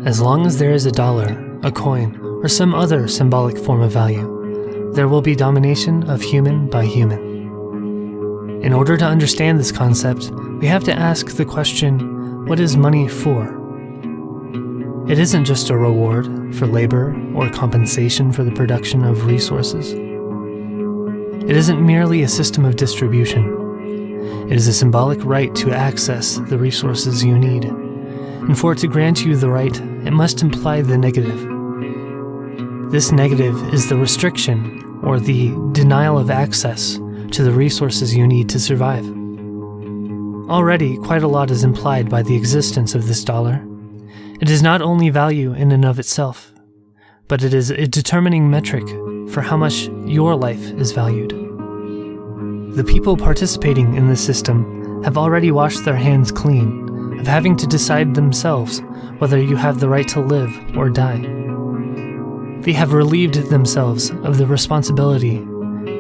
As long as there is a dollar, a coin, or some other symbolic form of value, there will be domination of human by human. In order to understand this concept, we have to ask the question, what is money for? It isn't just a reward for labor or compensation for the production of resources. It isn't merely a system of distribution. It is a symbolic right to access the resources you need. And for it to grant you the right, it must imply the negative. This negative is the restriction or the denial of access to the resources you need to survive. Already, quite a lot is implied by the existence of this dollar. It is not only value in and of itself, but it is a determining metric for how much your life is valued. The people participating in this system have already washed their hands clean of having to decide themselves whether you have the right to live or die. They have relieved themselves of the responsibility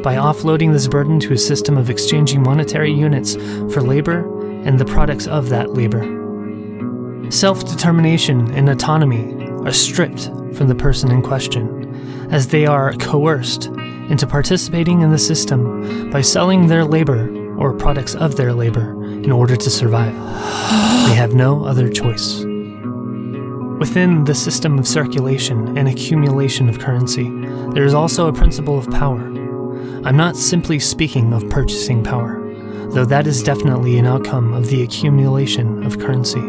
by offloading this burden to a system of exchanging monetary units for labor and the products of that labor. Self-determination and autonomy are stripped from the person in question, as they are coerced into participating in the system by selling their labor or products of their labor in order to survive. They have no other choice. Within the system of circulation and accumulation of currency, there is also a principle of power. I'm not simply speaking of purchasing power, though that is definitely an outcome of the accumulation of currency.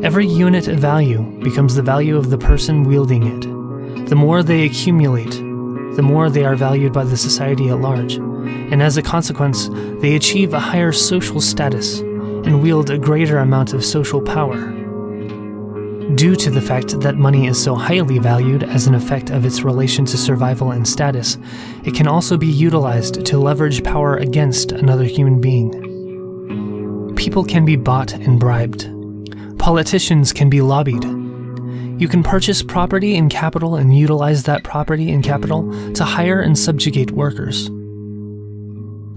Every unit of value becomes the value of the person wielding it. The more they accumulate, the more they are valued by the society at large, and as a consequence, they achieve a higher social status and wield a greater amount of social power. Due to the fact that money is so highly valued as an effect of its relation to survival and status, it can also be utilized to leverage power against another human being. People can be bought and bribed. Politicians can be lobbied. You can purchase property and capital and utilize that property and capital to hire and subjugate workers.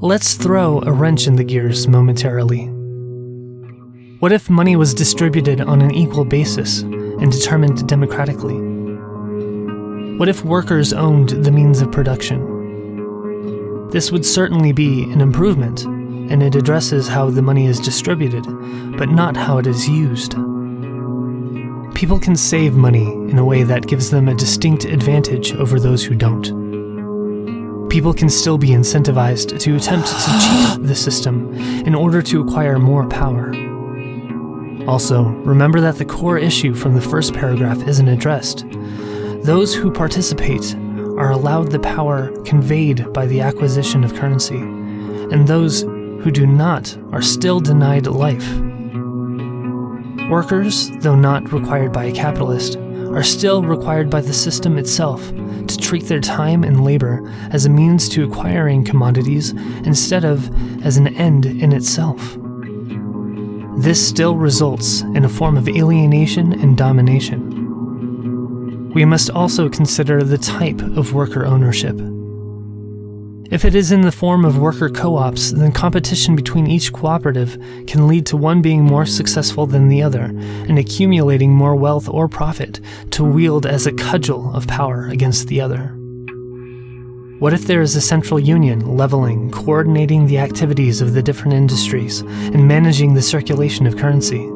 Let's throw a wrench in the gears momentarily. What if money was distributed on an equal basis and determined democratically? What if workers owned the means of production? This would certainly be an improvement, and it addresses how the money is distributed, but not how it is used. People can save money in a way that gives them a distinct advantage over those who don't. People can still be incentivized to attempt to cheat the system in order to acquire more power. Also, remember that the core issue from the first paragraph isn't addressed. Those who participate are allowed the power conveyed by the acquisition of currency, and those who do not are still denied life. Workers, though not required by a capitalist, are still required by the system itself to treat their time and labor as a means to acquiring commodities instead of as an end in itself. This still results in a form of alienation and domination. We must also consider the type of worker ownership. If it is in the form of worker co-ops, then competition between each cooperative can lead to one being more successful than the other and accumulating more wealth or profit to wield as a cudgel of power against the other. What if there is a central union leveling, coordinating the activities of the different industries and managing the circulation of currency?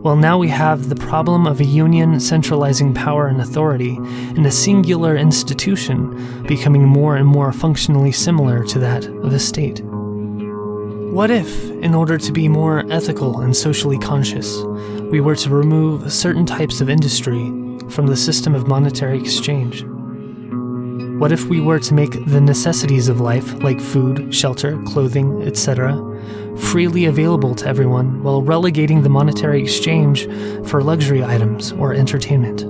Well, now we have the problem of a union centralizing power and authority in a singular institution becoming more and more functionally similar to that of a state. What if, in order to be more ethical and socially conscious, we were to remove certain types of industry from the system of monetary exchange? What if we were to make the necessities of life, like food, shelter, clothing, etc., freely available to everyone while relegating the monetary exchange for luxury items or entertainment?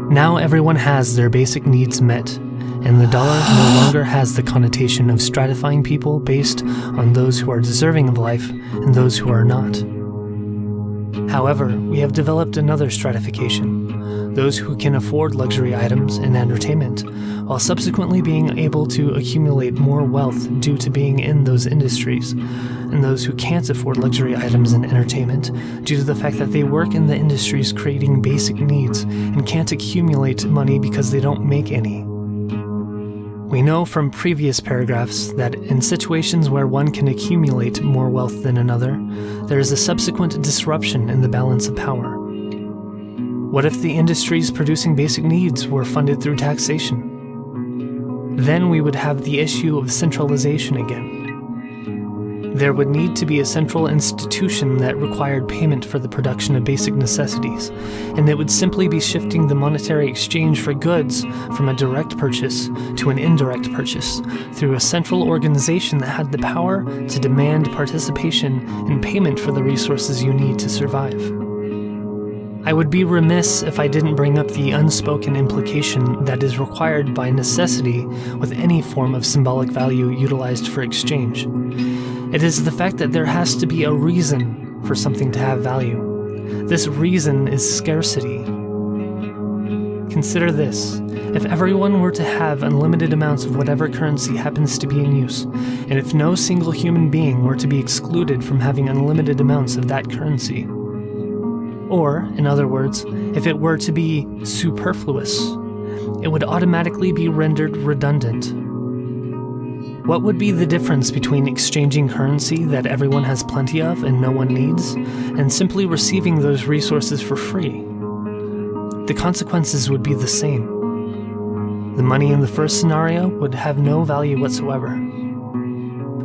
Now everyone has their basic needs met, and the dollar no longer has the connotation of stratifying people based on those who are deserving of life and those who are not. However, we have developed another stratification, those who can afford luxury items and entertainment, while subsequently being able to accumulate more wealth due to being in those industries, and those who can't afford luxury items and entertainment due to the fact that they work in the industries creating basic needs and can't accumulate money because they don't make any. We know from previous paragraphs that in situations where one can accumulate more wealth than another, there is a subsequent disruption in the balance of power. What if the industries producing basic needs were funded through taxation? Then we would have the issue of centralization again. There would need to be a central institution that required payment for the production of basic necessities, and it would simply be shifting the monetary exchange for goods from a direct purchase to an indirect purchase through a central organization that had the power to demand participation and payment for the resources you need to survive. I would be remiss if I didn't bring up the unspoken implication that is required by necessity with any form of symbolic value utilized for exchange. It is the fact that there has to be a reason for something to have value. This reason is scarcity. Consider this. If everyone were to have unlimited amounts of whatever currency happens to be in use, and if no single human being were to be excluded from having unlimited amounts of that currency, or, in other words, if it were to be superfluous, it would automatically be rendered redundant. What would be the difference between exchanging currency that everyone has plenty of and no one needs, and simply receiving those resources for free? The consequences would be the same. The money in the first scenario would have no value whatsoever.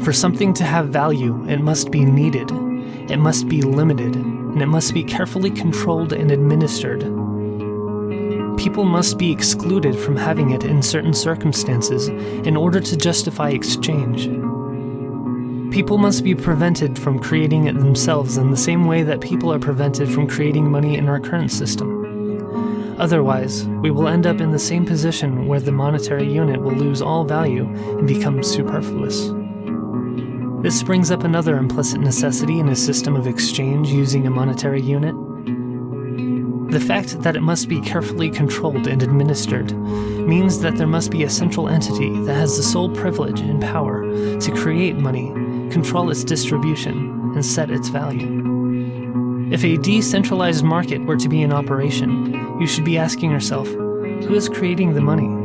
For something to have value, it must be needed, it must be limited, and it must be carefully controlled and administered. People must be excluded from having it in certain circumstances in order to justify exchange. People must be prevented from creating it themselves in the same way that people are prevented from creating money in our current system. Otherwise, we will end up in the same position where the monetary unit will lose all value and become superfluous. This brings up another implicit necessity in a system of exchange using a monetary unit. The fact that it must be carefully controlled and administered means that there must be a central entity that has the sole privilege and power to create money, control its distribution, and set its value. If a decentralized market were to be in operation, you should be asking yourself, who is creating the money?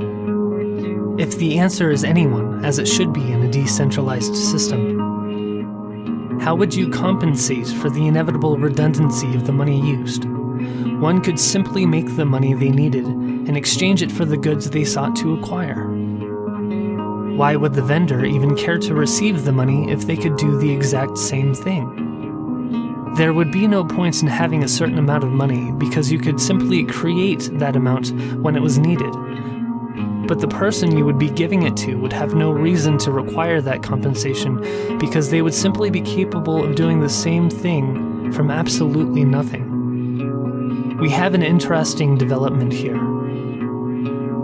If the answer is anyone, as it should be in a decentralized system, how would you compensate for the inevitable redundancy of the money used? One could simply make the money they needed and exchange it for the goods they sought to acquire. Why would the vendor even care to receive the money if they could do the exact same thing? There would be no point in having a certain amount of money because you could simply create that amount when it was needed. But the person you would be giving it to would have no reason to require that compensation because they would simply be capable of doing the same thing from absolutely nothing. We have an interesting development here.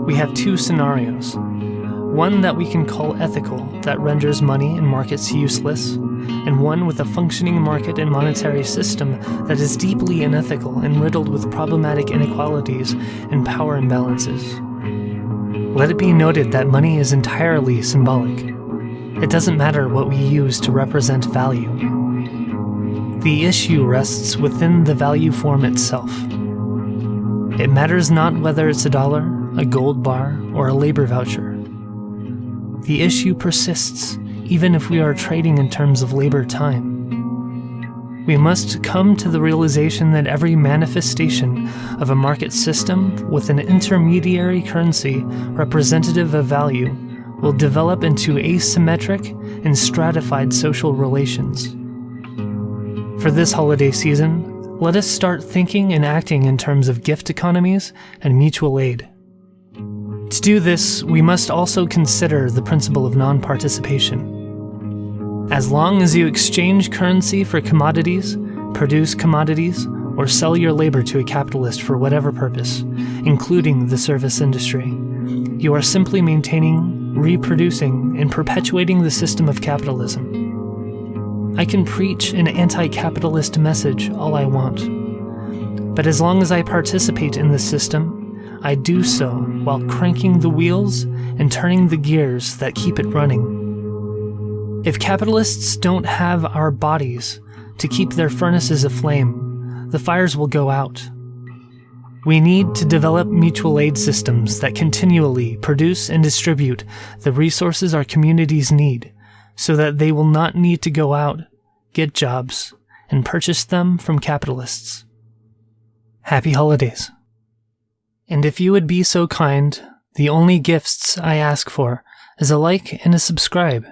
We have two scenarios. One that we can call ethical, that renders money and markets useless, and one with a functioning market and monetary system that is deeply unethical and riddled with problematic inequalities and power imbalances. Let it be noted that money is entirely symbolic. It doesn't matter what we use to represent value. The issue rests within the value form itself. It matters not whether it's $1, a gold bar, or a labor voucher. The issue persists, even if we are trading in terms of labor time. We must come to the realization that every manifestation of a market system with an intermediary currency representative of value will develop into asymmetric and stratified social relations. For this holiday season, let us start thinking and acting in terms of gift economies and mutual aid. To do this, we must also consider the principle of non-participation. As long as you exchange currency for commodities, produce commodities, or sell your labor to a capitalist for whatever purpose, including the service industry, you are simply maintaining, reproducing, and perpetuating the system of capitalism. I can preach an anti-capitalist message all I want, But as long as I participate in the system, I do so while cranking the wheels and turning the gears that keep it running. If capitalists don't have our bodies to keep their furnaces aflame, the fires will go out. We need to develop mutual aid systems that continually produce and distribute the resources our communities need, so that they will not need to go out, get jobs, and purchase them from capitalists. Happy holidays. And if you would be so kind, the only gifts I ask for is a like and a subscribe,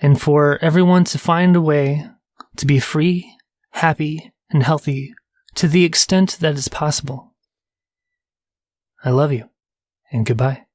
and for everyone to find a way to be free, happy, and healthy to the extent that is possible. I love you, and goodbye.